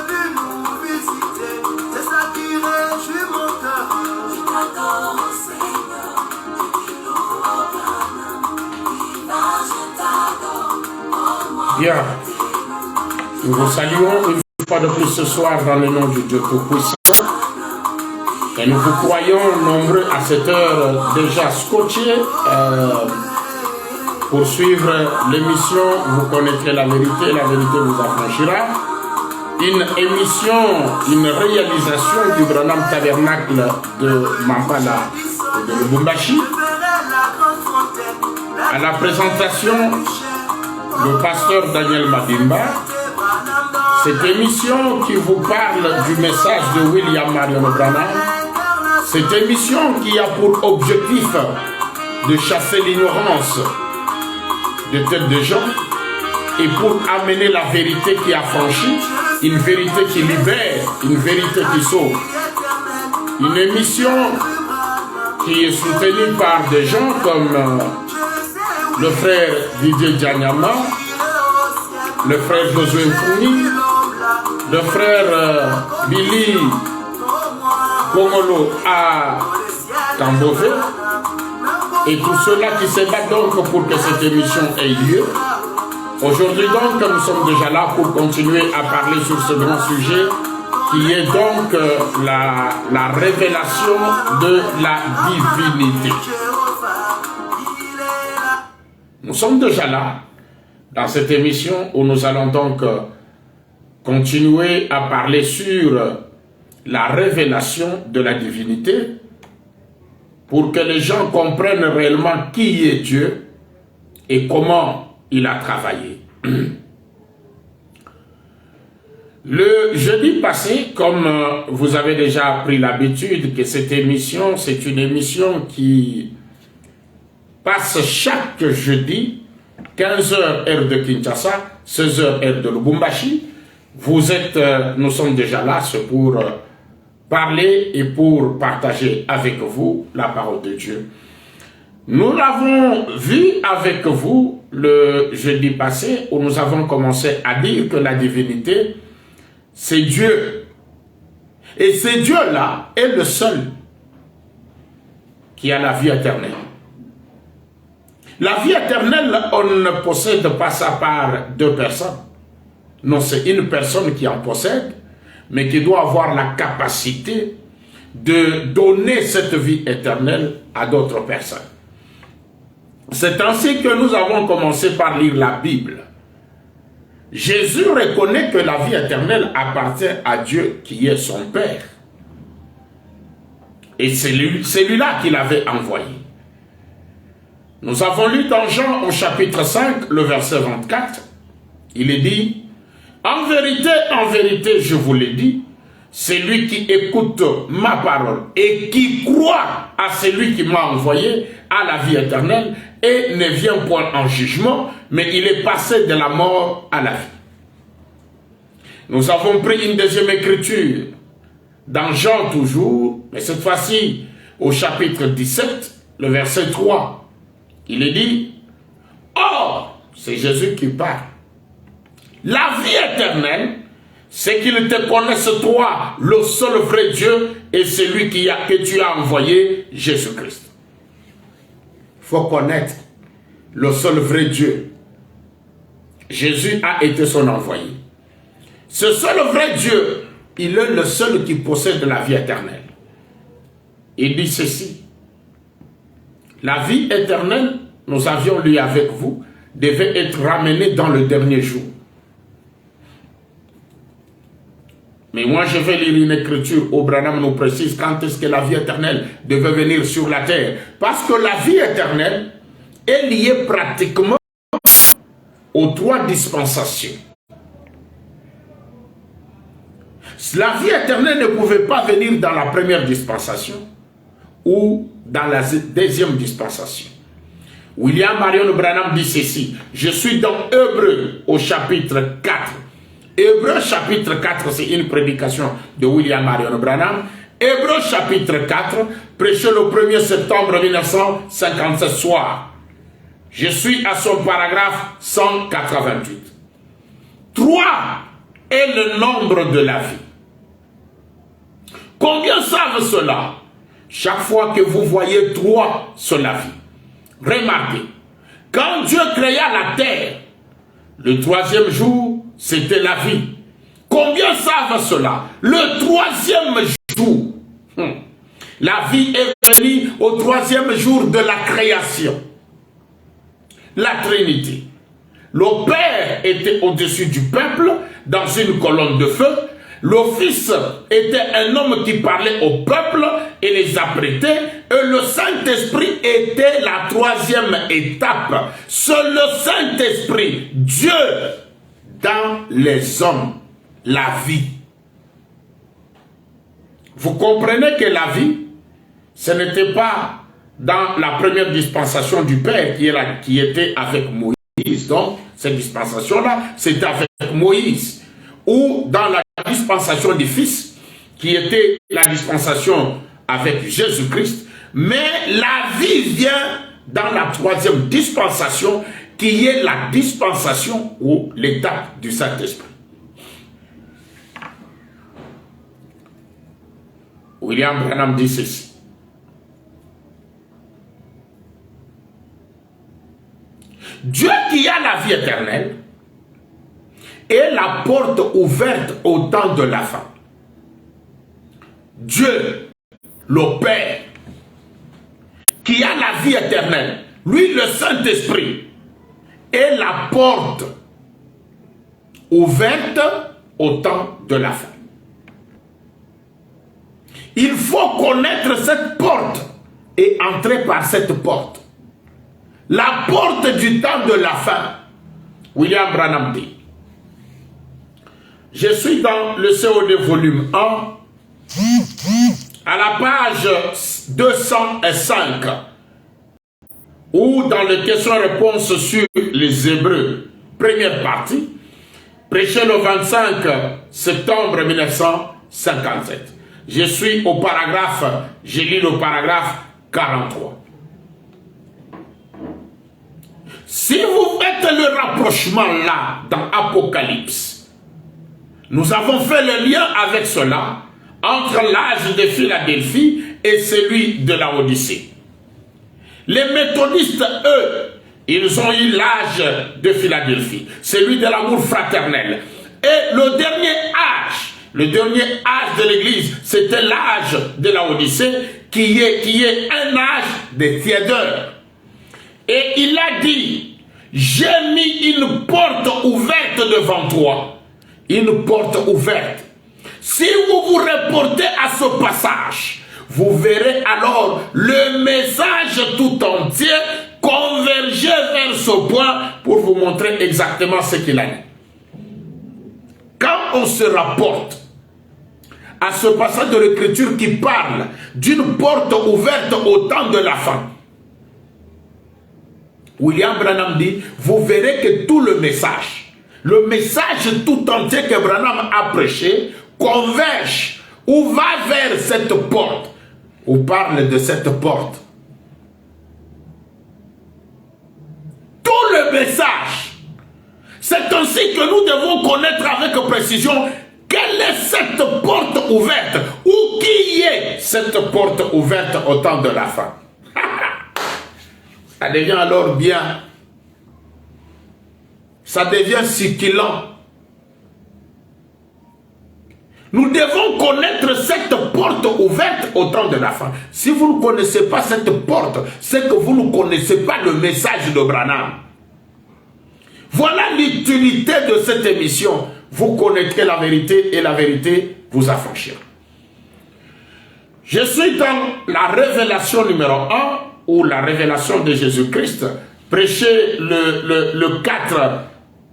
venu nous visiter. C'est ça qui réjouit mon cœur. Je t'adore, Seigneur. Bien. Nous vous saluons une fois de plus ce soir dans le nom du Dieu Tout-Puissant. Et nous vous croyons nombreux à cette heure déjà scotchés pour suivre l'émission. Vous connaîtrez la vérité vous affranchira. Une émission, une réalisation du Branham Tabernacle de Mampala et de Lubumbashi. À la présentation, le pasteur Daniel Madimba. Cette émission qui vous parle du message de William Marion Branham. Cette émission qui a pour objectif de chasser l'ignorance de tête de gens et pour amener la vérité qui affranchit, une vérité qui libère, une vérité qui sauve. Une émission qui est soutenue par des gens comme le frère Didier Dianyama, le frère Josué Founi, le frère Billy Kongolo à Cambové, et tous ceux-là qui se battent donc pour que cette émission ait lieu. Aujourd'hui donc, nous sommes déjà là pour continuer à parler sur ce grand sujet qui est donc la révélation de la divinité. Nous sommes déjà là dans cette émission où nous allons donc continuer à parler sur la révélation de la divinité pour que les gens comprennent réellement qui est Dieu et comment il a travaillé. Le jeudi passé, comme vous avez déjà pris l'habitude que cette émission, c'est une émission qui passe chaque jeudi, 15h heure de Kinshasa, 16h heure de Lubumbashi. Nous sommes déjà là, c'est pour parler et pour partager avec vous la parole de Dieu. Nous l'avons vu avec vous le jeudi passé où nous avons commencé à dire que la divinité, c'est Dieu. Et ce Dieu-là est le seul qui a la vie éternelle. La vie éternelle, on ne possède pas ça par deux personnes. Non, c'est une personne qui en possède, mais qui doit avoir la capacité de donner cette vie éternelle à d'autres personnes. C'est ainsi que nous avons commencé par lire la Bible. Jésus reconnaît que la vie éternelle appartient à Dieu qui est son Père. Et c'est lui-là qui l'avait envoyé. Nous avons lu dans Jean au chapitre 5, le verset 24, il est dit, en vérité, je vous l'ai dit, celui qui écoute ma parole et qui croit à celui qui m'a envoyé a la vie éternelle et ne vient point en jugement, mais il est passé de la mort à la vie. Nous avons pris une deuxième écriture dans Jean toujours, mais cette fois-ci au chapitre 17, le verset 3. Il est dit, or, c'est Jésus qui parle. La vie éternelle, c'est qu'il te connaisse toi, le seul vrai Dieu, et celui que tu as envoyé, Jésus-Christ. Il faut connaître le seul vrai Dieu. Jésus a été son envoyé. Ce seul vrai Dieu, il est le seul qui possède la vie éternelle. Il dit ceci. La vie éternelle, nous avions lu avec vous, devait être ramenée dans le dernier jour. Mais moi, je vais lire une écriture où Branham nous précise quand est-ce que la vie éternelle devait venir sur la terre. Parce que la vie éternelle est liée pratiquement aux trois dispensations. La vie éternelle ne pouvait pas venir dans la première dispensation ou dans la deuxième dispensation. William Marion Branham dit ceci. Je suis dans Hébreux au chapitre 4. Hébreux chapitre 4, c'est une prédication de William Marion Branham. Hébreux chapitre 4, prêché le 1er septembre 1957 soir. Je suis à son paragraphe 188. 3 est le nombre de la vie. Combien savent cela? Chaque fois que vous voyez 3 sur la vie. Remarquez, quand Dieu créa la terre, le 3e jour, c'était la vie. Combien savent cela? Le 3e jour, la vie est venue au 3e jour de la création. La Trinité. Le Père était au-dessus du peuple dans une colonne de feu. Le Fils était un homme qui parlait au peuple et les apprêtait. Et le Saint-Esprit était la 3e étape. C'est le Saint-Esprit, Dieu, dans les hommes, la vie. Vous comprenez que la vie, ce n'était pas dans la première dispensation du Père qui était avec Moïse. Donc, cette dispensation-là, c'était avec Moïse. Ou dans la dispensation du Fils, qui était la dispensation avec Jésus-Christ. Mais la vie vient dans la 3e dispensation, qui est la dispensation ou l'étape du Saint-Esprit. William Branham dit ceci. Dieu qui a la vie éternelle est la porte ouverte au temps de la fin. Dieu, le Père, qui a la vie éternelle, lui le Saint-Esprit, est la porte ouverte au temps de la fin. Il faut connaître cette porte et entrer par cette porte. La porte du temps de la fin. William Branham dit. Je suis dans le COD volume 1, à la page 205, ou dans les questions-réponses sur les Hébreux, première partie, prêché le 25 septembre 1957. Je suis au paragraphe, j'ai lu le paragraphe 43. Si vous faites le rapprochement là, dans Apocalypse, nous avons fait le lien avec cela, entre l'âge de Philadelphie et celui de la Odyssée. Les méthodistes, eux, ils ont eu l'âge de Philadelphie, celui de l'amour fraternel. Et le dernier âge de l'Église, c'était l'âge de la Odyssée, qui est un âge de tiédeur. Et il a dit, j'ai mis une porte ouverte devant toi. Une porte ouverte. Si vous vous reportez à ce passage, vous verrez alors le message tout entier converger vers ce point pour vous montrer exactement ce qu'il a dit. Quand on se rapporte à ce passage de l'Écriture qui parle d'une porte ouverte au temps de la fin, William Branham dit, vous verrez que tout le message tout entier que Branham a prêché, converge ou va vers cette porte, ou parle de cette porte. Tout le message. C'est ainsi que nous devons connaître avec précision quelle est cette porte ouverte, ou qui est cette porte ouverte au temps de la fin. Ça devient alors bien. Ça devient succulent. Nous devons connaître cette porte ouverte au temps de la fin. Si vous ne connaissez pas cette porte, c'est que vous ne connaissez pas le message de Branham. Voilà l'utilité de cette émission. Vous connaîtrez la vérité et la vérité vous affranchira. Je suis dans la révélation numéro 1, ou la révélation de Jésus-Christ, prêchée le 4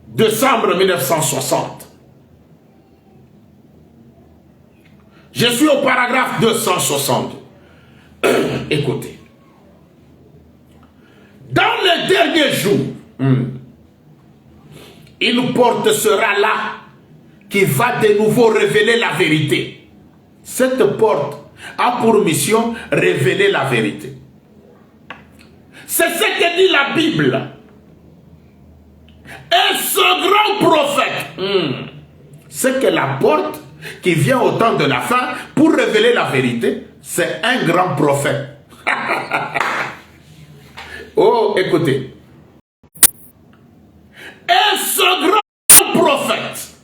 décembre 1960. Je suis au paragraphe 260. Écoutez. Dans les derniers jours, une porte sera là qui va de nouveau révéler la vérité. Cette porte a pour mission révéler la vérité. C'est ce que dit la Bible. Et ce grand prophète, c'est que la porte qui vient au temps de la fin pour révéler la vérité, c'est un grand prophète. Oh, écoutez. Et ce grand prophète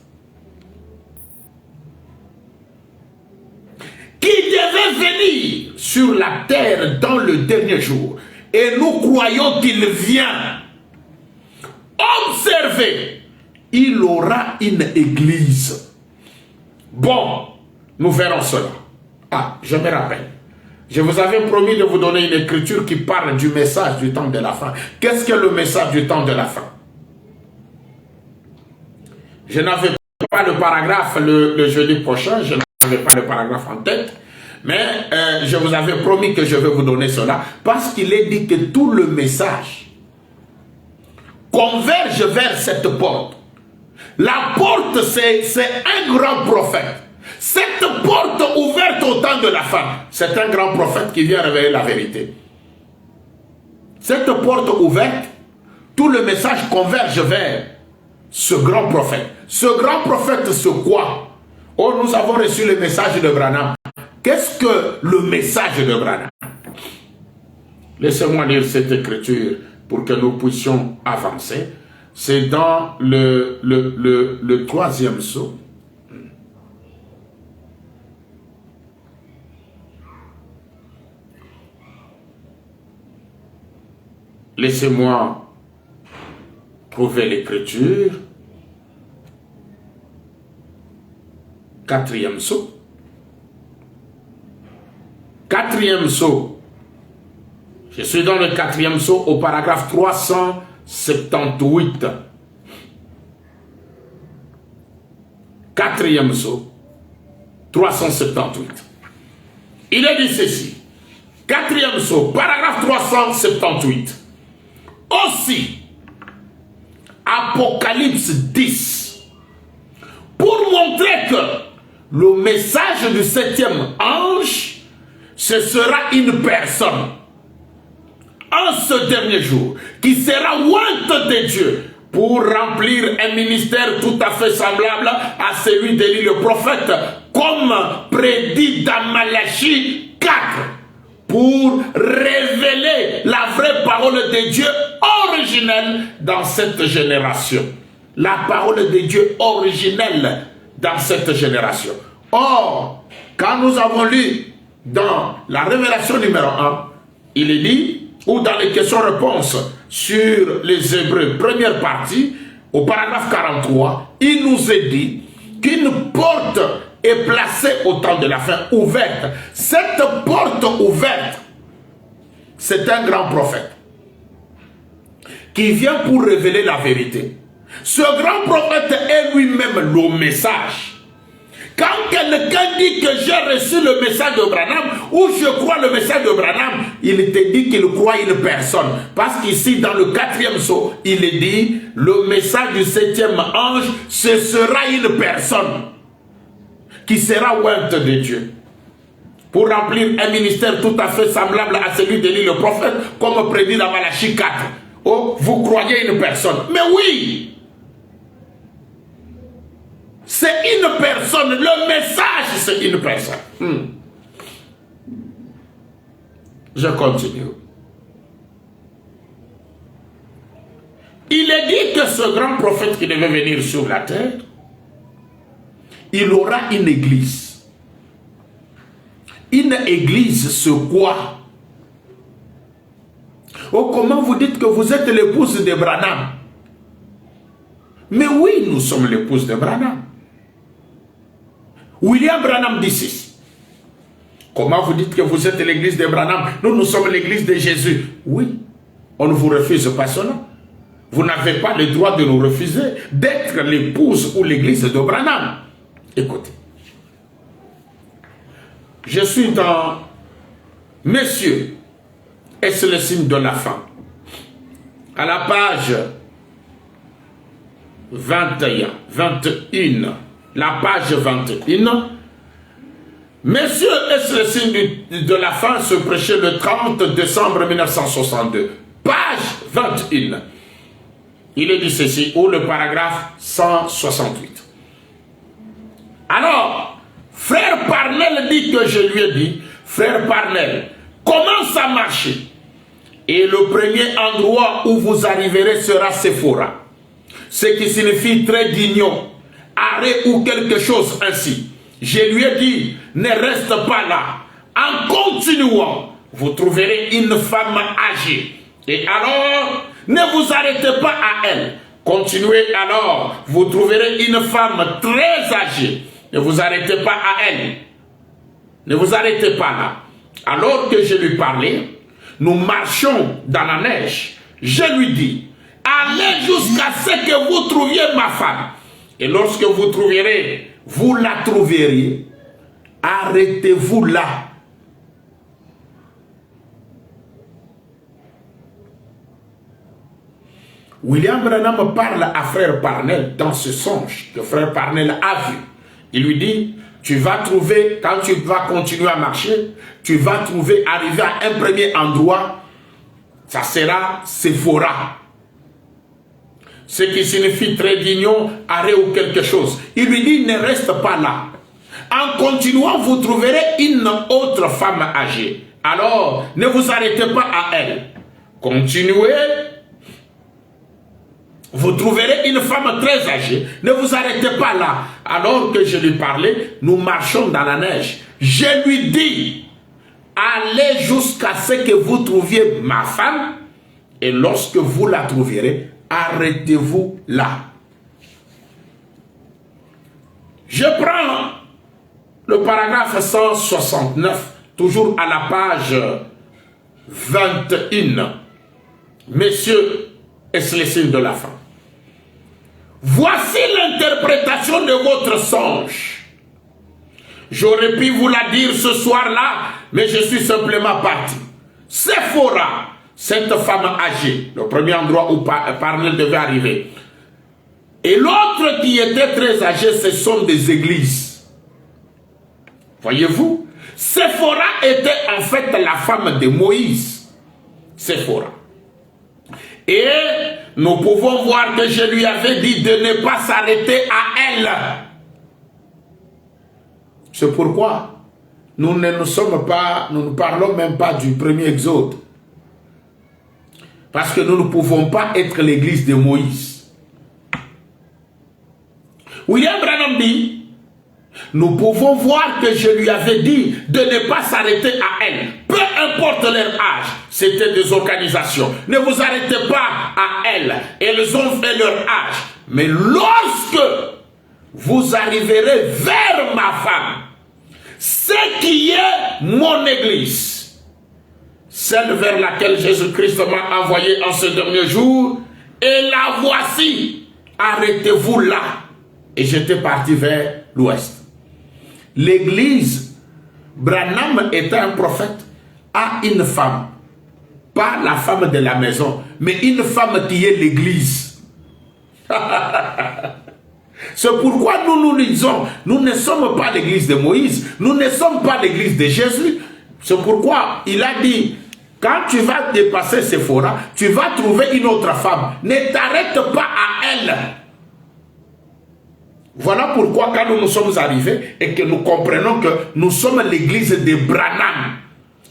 qui devait venir sur la terre dans le dernier jour, et nous croyons qu'il vient. Observez, il aura une église. Bon, nous verrons cela. Ah, je me rappelle. Je vous avais promis de vous donner une écriture qui parle du message du temps de la fin. Qu'est-ce que le message du temps de la fin? Je n'avais pas le paragraphe le jeudi prochain, je n'avais pas le paragraphe en tête, mais je vous avais promis que je vais vous donner cela, parce qu'il est dit que tout le message converge vers cette porte. La porte, c'est un grand prophète. Cette porte ouverte au temps de la fin, c'est un grand prophète qui vient révéler la vérité. Cette porte ouverte, tout le message converge vers ce grand prophète. Ce grand prophète, c'est quoi? Oh, nous avons reçu le message de Branham. Qu'est-ce que le message de Branham? Laissez-moi lire cette écriture pour que nous puissions avancer. C'est dans le troisième sceau. Laissez-moi trouver l'écriture. Quatrième sceau. Quatrième sceau. Je suis dans le quatrième sceau au paragraphe 378. Quatrième sceau. 378. Il est dit ceci. Quatrième sceau, paragraphe 378. Aussi, Apocalypse 10, pour montrer que le message du septième ange, ce sera une personne, en ce dernier jour, qui sera ointe de Dieu pour remplir un ministère tout à fait semblable à celui d'Élie le prophète, comme prédit dans Malachie 4, pour révéler la vraie parole de Dieu originelle dans cette génération. La parole de Dieu originelle dans cette génération. Or, quand nous avons lu dans la révélation numéro 1, il est dit, ou dans les questions-réponses sur les Hébreux, première partie, au paragraphe 43, il nous est dit qu'une porte est placée au temps de la fin, ouverte. Cette porte ouverte, c'est un grand prophète qui vient pour révéler la vérité. Ce grand prophète est lui-même le message. Quand quelqu'un dit que j'ai reçu le message de Branham ou je crois le message de Branham, il te dit qu'il croit une personne. Parce qu'ici, dans le quatrième sceau, il est dit, le message du septième ange, ce sera une personne qui sera ointe de Dieu pour remplir un ministère tout à fait semblable à celui d'Élie le prophète, comme prédit dans Malachie 4. Oh, vous croyez une personne? Mais oui! C'est une personne. Le message, c'est une personne. Je continue. Il est dit que ce grand prophète qui devait venir sur la terre, il aura une église. Une église, c'est quoi? Oh, comment vous dites que vous êtes l'épouse de Branham? Mais oui, nous sommes l'épouse de Branham. William Branham dit ceci. Comment vous dites que vous êtes l'église de Branham? Nous sommes l'église de Jésus. Oui, on ne vous refuse pas cela. Vous n'avez pas le droit de nous refuser d'être l'épouse ou l'église de Branham. Écoutez. Je suis dans Messieurs, est-ce le signe de la fin? À la page 21, la page 21, Messieurs, est-ce le signe de la fin, se prêchait le 30 décembre 1962, page 21. Il est dit ceci, ou le paragraphe 168. Alors, frère Parnell dit que je lui ai dit, frère Parnell, comment ça marche? Et le premier endroit où vous arriverez sera Sephora. Ce qui signifie trait d'union, arrêt ou quelque chose ainsi. Je lui ai dit, ne reste pas là. En continuant, vous trouverez une femme âgée. Et alors, ne vous arrêtez pas à elle. Continuez alors, vous trouverez une femme très âgée. Ne vous arrêtez pas à elle. Ne vous arrêtez pas là. Alors que je lui parlais, nous marchions dans la neige. Je lui dis, allez jusqu'à ce que vous trouviez ma femme. Et lorsque vous trouverez, vous la trouverez. Arrêtez-vous là. William Branham parle à frère Parnell dans ce songe que frère Parnell a vu. Il lui dit, tu vas trouver, quand tu vas continuer à marcher, tu vas trouver, arriver à un premier endroit, ça sera Sephora. Ce qui signifie trait d'union, arrêt ou quelque chose. Il lui dit, ne reste pas là. En continuant, vous trouverez une autre femme âgée. Alors, ne vous arrêtez pas à elle. Continuez. Vous trouverez une femme très âgée. Ne vous arrêtez pas là. Alors que je lui parlais, nous marchons dans la neige. Je lui dis, allez jusqu'à ce que vous trouviez ma femme. Et lorsque vous la trouverez, arrêtez-vous là. Je prends le paragraphe 169, toujours à la page 21. Messieurs et Célestine de la femme. Voici l'interprétation de votre songe. J'aurais pu vous la dire ce soir-là, mais je suis simplement parti. Sephora, cette femme âgée, le premier endroit où Parnell devait arriver. Et l'autre qui était très âgé, ce sont des églises. Voyez-vous, Sephora était en fait la femme de Moïse. Sephora. Et nous pouvons voir que je lui avais dit de ne pas s'arrêter à elle. C'est pourquoi nous ne parlons même pas du premier exode. Parce que nous ne pouvons pas être l'église de Moïse. William Branham dit, nous pouvons voir que je lui avais dit de ne pas s'arrêter à elle. Peu importe leur âge, c'était des organisations. Ne vous arrêtez pas à elles. Elles ont fait leur âge. Mais lorsque vous arriverez vers ma femme, ce qui est mon église, celle vers laquelle Jésus-Christ m'a envoyé en ce dernier jour, et la voici, arrêtez-vous là. Et j'étais parti vers l'ouest. L'église, Branham était un prophète, a une femme. Pas la femme de la maison, mais une femme qui est l'église. C'est pourquoi nous disons, nous ne sommes pas l'église de Moïse, nous ne sommes pas l'église de Jésus. C'est pourquoi il a dit, quand tu vas dépasser Sephora, tu vas trouver une autre femme. Ne t'arrête pas à elle. Voilà pourquoi quand nous sommes arrivés et que nous comprenons que nous sommes l'église de Branham,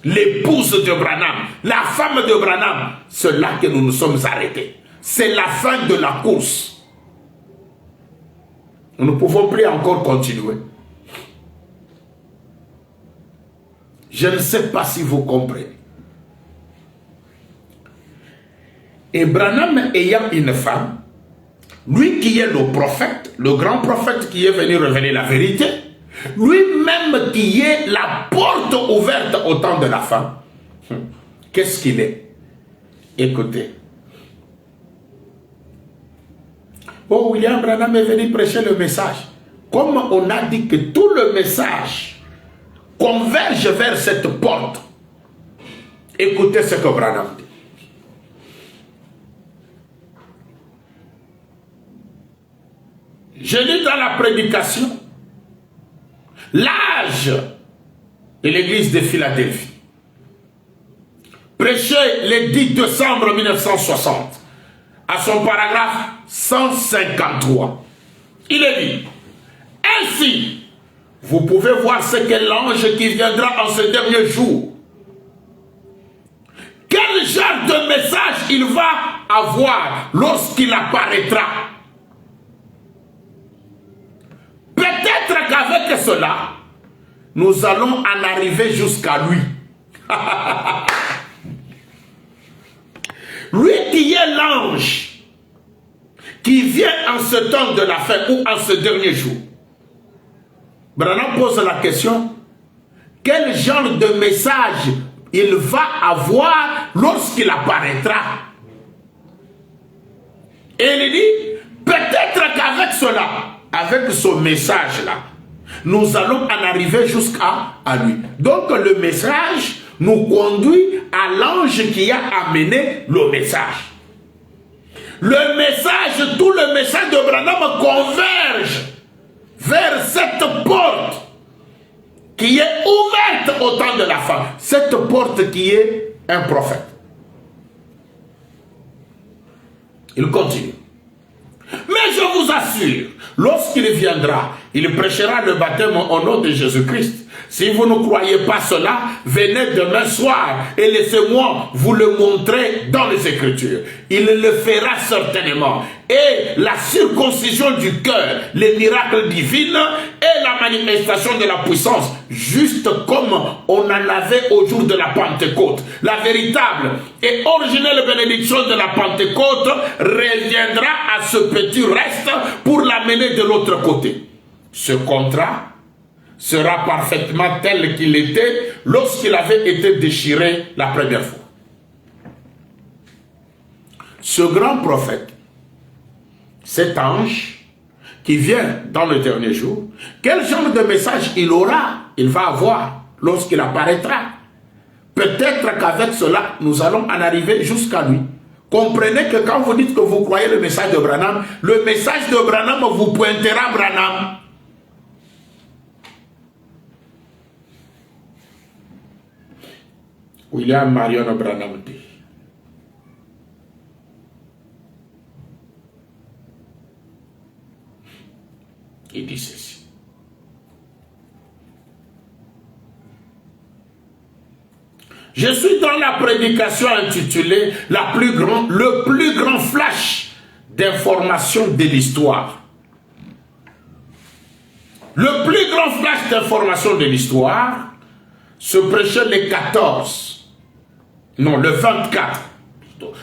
l'épouse de Branham, la femme de Branham, c'est là que nous nous sommes arrêtés. C'est la fin de la course. Nous ne pouvons plus encore continuer. Je ne sais pas si vous comprenez. Et Branham ayant une femme, lui qui est le prophète, le grand prophète qui est venu révéler la vérité, lui-même qui est la porte ouverte au temps de la femme, qu'est-ce qu'il est? Écoutez. Oh, William Branham est venu prêcher le message. Comme on a dit que tout le message converge vers cette porte, écoutez ce que Branham dit. Je lis dans la prédication l'âge de l'église de Philadelphie, prêché le 10 décembre 1960, à son paragraphe 153. Il est dit, ainsi, vous pouvez voir ce qu'est l'ange qui viendra en ce dernier jour. Quel genre de message il va avoir lorsqu'il apparaîtra? Peut-être qu'avec cela, nous allons en arriver jusqu'à lui. Lui qui est l'ange, qui vient en ce temps de la fin ou en ce dernier jour. Branham pose la question, quel genre de message il va avoir lorsqu'il apparaîtra? Et il dit, peut-être qu'avec cela, avec ce message-là, nous allons en arriver jusqu'à lui. Donc le message nous conduit à l'ange qui a amené le message. Le message, tout le message de Branham converge vers cette porte qui est ouverte au temps de la fin. Cette porte qui est un prophète. Il continue. Mais je vous assure, lorsqu'il viendra, il prêchera le baptême au nom de Jésus-Christ. Si vous ne croyez pas cela, venez demain soir et laissez-moi vous le montrer dans les Écritures. Il le fera certainement. Et la circoncision du cœur, les miracles divins et la manifestation de la puissance, juste comme on en avait au jour de la Pentecôte. La véritable et originelle bénédiction de la Pentecôte reviendra à ce petit reste pour l'amener de l'autre côté. Ce contrat sera parfaitement tel qu'il était lorsqu'il avait été déchiré la première fois. Ce grand prophète, cet ange qui vient dans le dernier jour, quel genre de message il va avoir lorsqu'il apparaîtra? Peut-être qu'avec cela, nous allons en arriver jusqu'à lui. Comprenez que quand vous dites que vous croyez le message de Branham, le message de Branham vous pointera Branham. William Marion Branham dit. Il dit ceci. Je suis dans la prédication intitulée le plus grand flash d'information de l'histoire. Le plus grand flash d'information de l'histoire se prêchait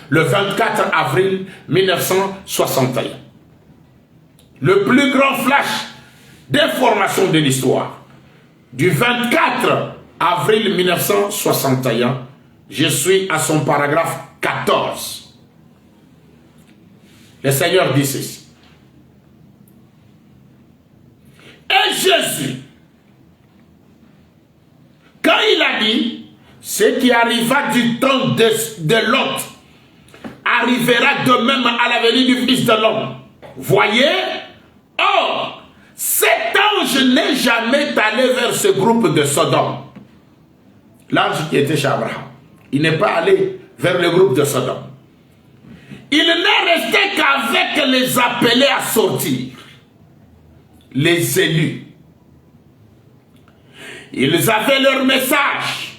le 24 avril 1961. Le plus grand flash d'information de l'histoire. Du 24 avril 1961, je suis à son paragraphe 14. Le Seigneur dit ceci. Et Jésus, quand il a dit, ce qui arriva du temps de Lot arrivera de même à la venue du Fils de l'homme. Voyez, or, cet ange n'est jamais allé vers ce groupe de Sodome. L'ange qui était chez Abraham, il n'est pas allé vers le groupe de Sodome. Il n'est resté qu'avec les appelés à sortir, les élus. Ils avaient leur message.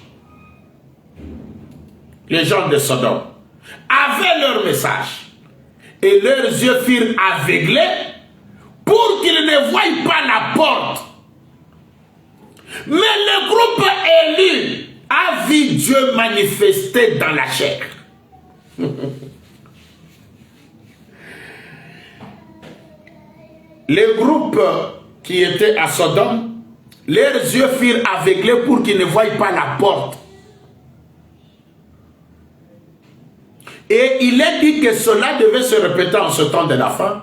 Les gens de Sodome avaient leur message et leurs yeux furent aveuglés pour qu'ils ne voient pas la porte. Mais le groupe élu a vu Dieu manifester dans la chair. Les groupes qui étaient à Sodome, leurs yeux furent aveuglés pour qu'ils ne voient pas la porte. Et il est dit que cela devait se répéter en ce temps de la fin.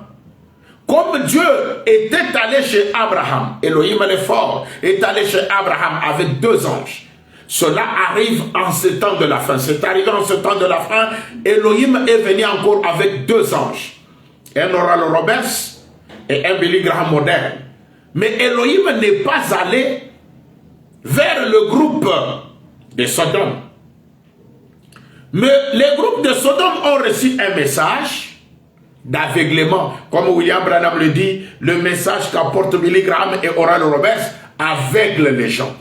Comme Dieu était allé chez Abraham, Elohim le fort est allé chez Abraham avec 2 anges. Cela arrive en ce temps de la fin. C'est arrivé en ce temps de la fin. Elohim est venu encore avec 2 anges. Un Oral Roberts et un Billy Graham moderne. Mais Elohim n'est pas allé vers le groupe de Sodome. Mais les groupes de Sodome ont reçu un message d'aveuglement. Comme William Branham le dit, le message qu'apportent Billy Graham et Oral Roberts aveugle les gens.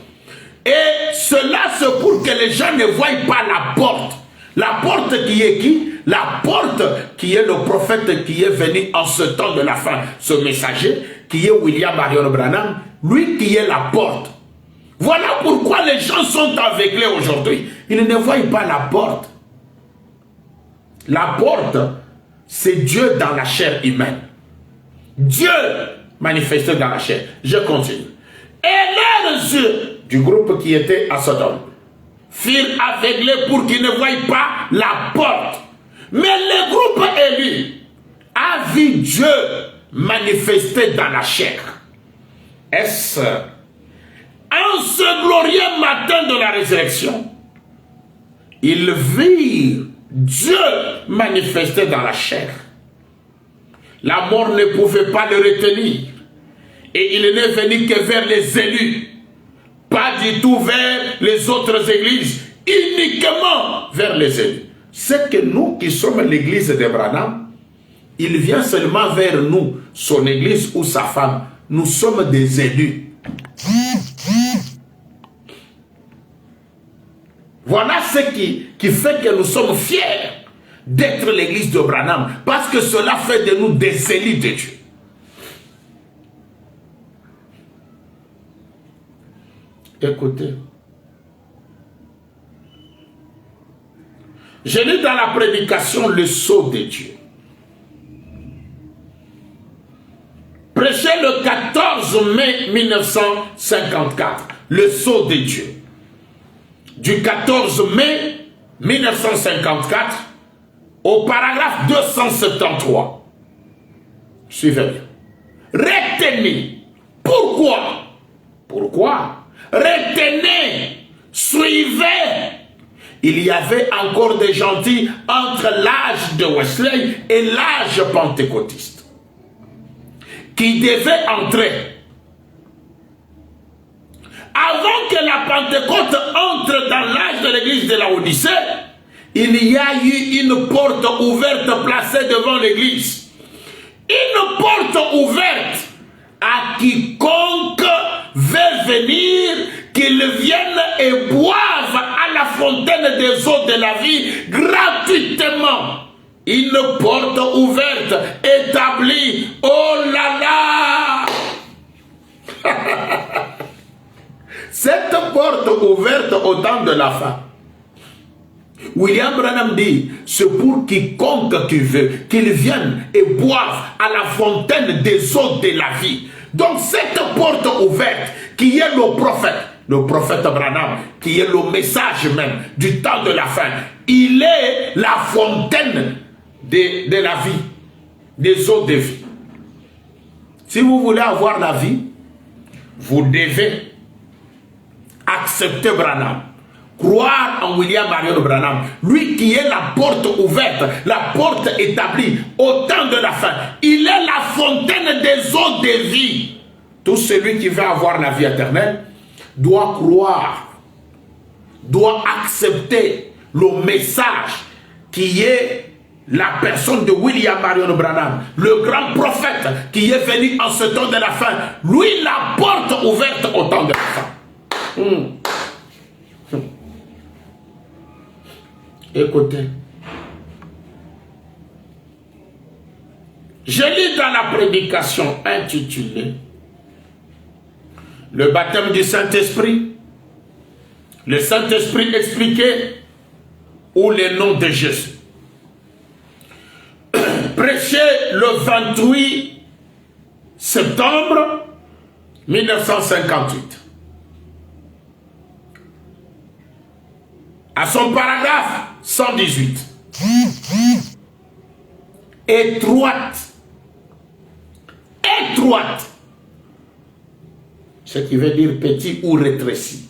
Et cela, c'est pour que les gens ne voient pas la porte. La porte qui est qui? La porte qui est le prophète qui est venu en ce temps de la fin, ce messager, qui est William Marion Branham, lui qui est la porte. Voilà pourquoi les gens sont aveuglés aujourd'hui. Ils ne voient pas la porte. La porte, c'est Dieu dans la chair humaine. Dieu manifesté dans la chair. Je continue. Et leurs yeux du groupe qui était à Sodome furent aveuglés pour qu'ils ne voient pas la porte. Mais le groupe élu a vu Dieu manifesté dans la chair. Est-ce en ce glorieux matin de la résurrection, ils virent Dieu manifesté dans la chair. La mort ne pouvait pas le retenir. Et il n'est venu que vers les élus. Pas du tout vers les autres églises. Uniquement vers les élus. C'est que nous qui sommes l'église de Branham, il vient seulement vers nous, son église ou sa femme. Nous sommes des élus. Voilà ce qui fait que nous sommes fiers d'être l'église de Branham. Parce que cela fait de nous des élus de Dieu. Écoutez. Je lis dans la prédication le sceau de Dieu. Prêché le 14 mai 1954. Le sceau de Dieu. Du 14 mai 1954 au paragraphe 273. Suivez bien. Retenez. Pourquoi? Pourquoi? Retenez. Suivez. Il y avait encore des gentils entre l'âge de Wesley et l'âge pentecôtiste qui devaient entrer. Avant que la Pentecôte entre dans l'âge de l'église de la Odyssée, il y a eu une porte ouverte placée devant l'église. Une porte ouverte à quiconque veut venir, qu'il vienne et boive à la fontaine des eaux de la vie gratuitement. Une porte ouverte établie. Oh là là! Cette porte ouverte au temps de la fin, William Branham dit, c'est pour quiconque qui veut qu'il vienne et boive à la fontaine des eaux de la vie. Donc cette porte ouverte qui est le prophète Branham, qui est le message même du temps de la fin, il est la fontaine de la vie, des eaux de vie. Si vous voulez avoir la vie, vous devez accepter Branham, croire en William Marion Branham, lui qui est la porte ouverte, la porte établie au temps de la fin. Il est la fontaine des eaux de vie. Tout celui qui veut avoir la vie éternelle doit croire, doit accepter le message qui est la personne de William Marion Branham, le grand prophète qui est venu en ce temps de la fin. Lui, la porte ouverte au temps de la fin. Écoutez. Je lis dans la prédication intitulée le baptême du Saint-Esprit, le Saint-Esprit expliqué ou le nom de Jésus. Prêché le 28 septembre 1958. À son paragraphe 118. Étroite. Étroite. Ce qui veut dire petit ou rétréci.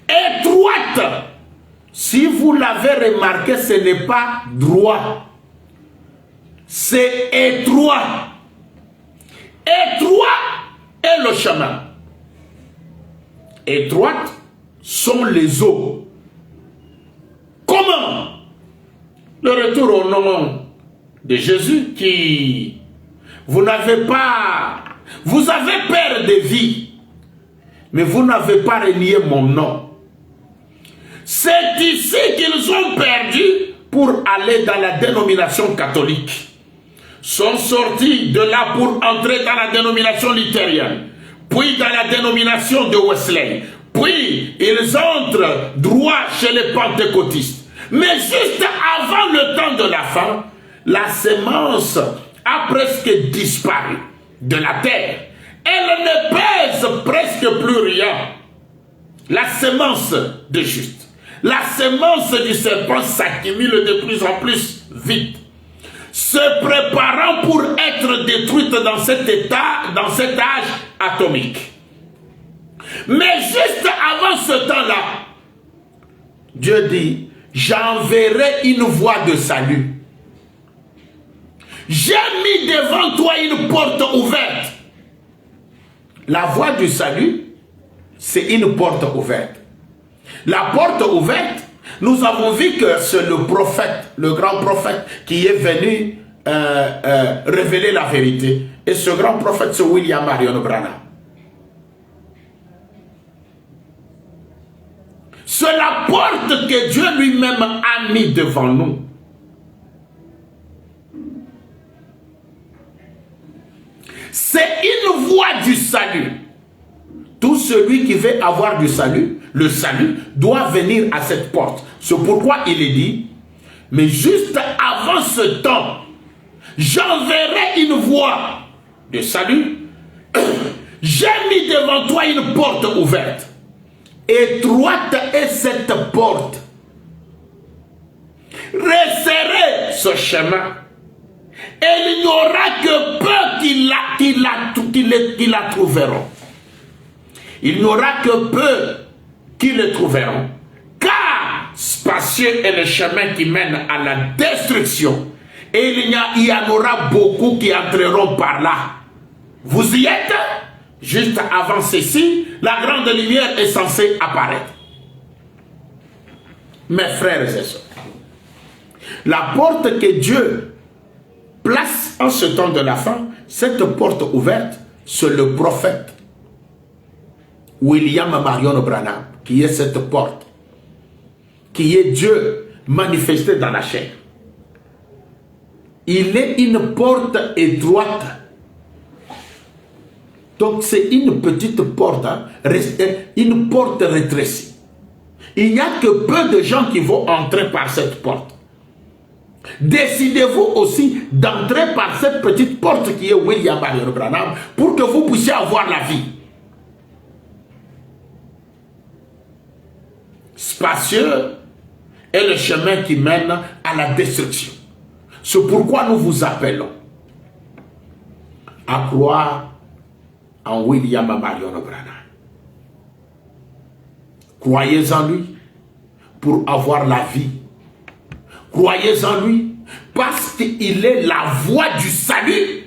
Étroite. Si vous l'avez remarqué, ce n'est pas droit. C'est étroit. Étroit est le chemin. Étroite sont les eaux. Comment? Le retour au nom de Jésus qui... Vous n'avez pas Vous avez peur de vie, mais vous n'avez pas renié mon nom. C'est ici qu'ils ont perdu pour aller dans la dénomination catholique. Sont sortis de là pour entrer dans la dénomination luthérienne, puis dans la dénomination de Wesley, puis ils entrent droit chez les pentecôtistes. Mais juste avant le temps de la fin, la semence a presque disparu de la terre. Elle ne pèse presque plus rien. La semence de juste. La semence du serpent s'accumule de plus en plus vite, se préparant pour être détruite dans cet état, dans cet âge atomique. Mais juste avant ce temps-là, Dieu dit, j'enverrai une voie de salut. J'ai mis devant toi une porte ouverte. La voie du salut, c'est une porte ouverte. La porte ouverte, nous avons vu que c'est le prophète, le grand prophète qui est venu révéler la vérité. Et ce grand prophète, c'est William Marion Branham. C'est la porte que Dieu lui-même a mis devant nous. C'est une voie du salut. Tout celui qui veut avoir du salut, le salut, doit venir à cette porte. C'est pourquoi il est dit, mais juste avant ce temps, j'enverrai une voie de salut. J'ai mis devant toi une porte ouverte. Étroite est cette porte. Resserrez ce chemin. Et il n'y aura que peu qui la trouveront. Il n'y aura que peu qui le trouveront. Car spacieux est le chemin qui mène à la destruction. Et il y en aura beaucoup qui entreront par là. Vous y êtes? Juste avant ceci, la grande lumière est censée apparaître. Mes frères et sœurs, la porte que Dieu place en ce temps de la fin, cette porte ouverte, c'est le prophète William Marion Branham, qui est cette porte, qui est Dieu manifesté dans la chair. Il est une porte étroite. Donc c'est une petite porte, hein, une porte rétrécie. Il n'y a que peu de gens qui vont entrer par cette porte. Décidez-vous aussi d'entrer par cette petite porte qui est William Marion Branham pour que vous puissiez avoir la vie. Spacieux est le chemin qui mène à la destruction. C'est pourquoi nous vous appelons à croire en William Marion Branham. Croyez en lui pour avoir la vie. Croyez en lui parce qu'il est la voie du salut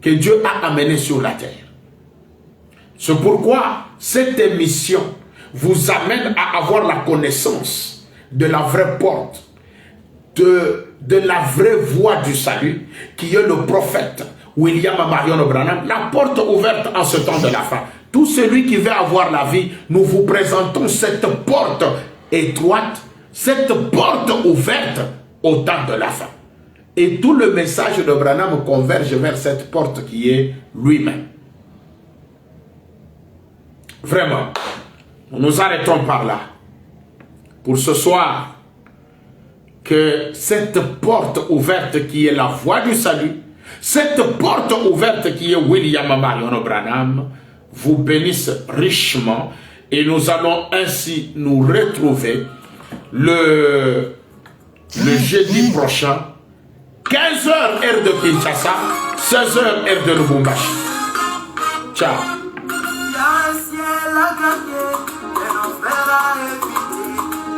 que Dieu a amené sur la terre. C'est pourquoi cette émission vous amène à avoir la connaissance de la vraie porte, de la vraie voie du salut, qui est le prophète William Marion Branham, la porte ouverte en ce temps de la fin. Tout celui qui veut avoir la vie, nous vous présentons cette porte étroite, cette porte ouverte au temps de la fin. Et tout le message de Branham converge vers cette porte qui est lui-même. Vraiment, nous arrêtons par là. Pour ce soir, que cette porte ouverte qui est la voie du salut, cette porte ouverte qui est William Marion Branham, vous bénisse richement et nous allons ainsi nous retrouver le jeudi prochain, 15h heure de Kinshasa, 16h heure de Lubumbashi. Ciao. Il y a un ciel à gagner, un enfer à éviter,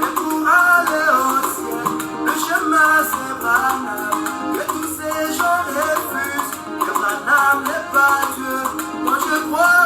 et pour aller au ciel, le chemin c'est Branham, que tous ces gens refusent, que Branham n'est pas Dieu, moi je crois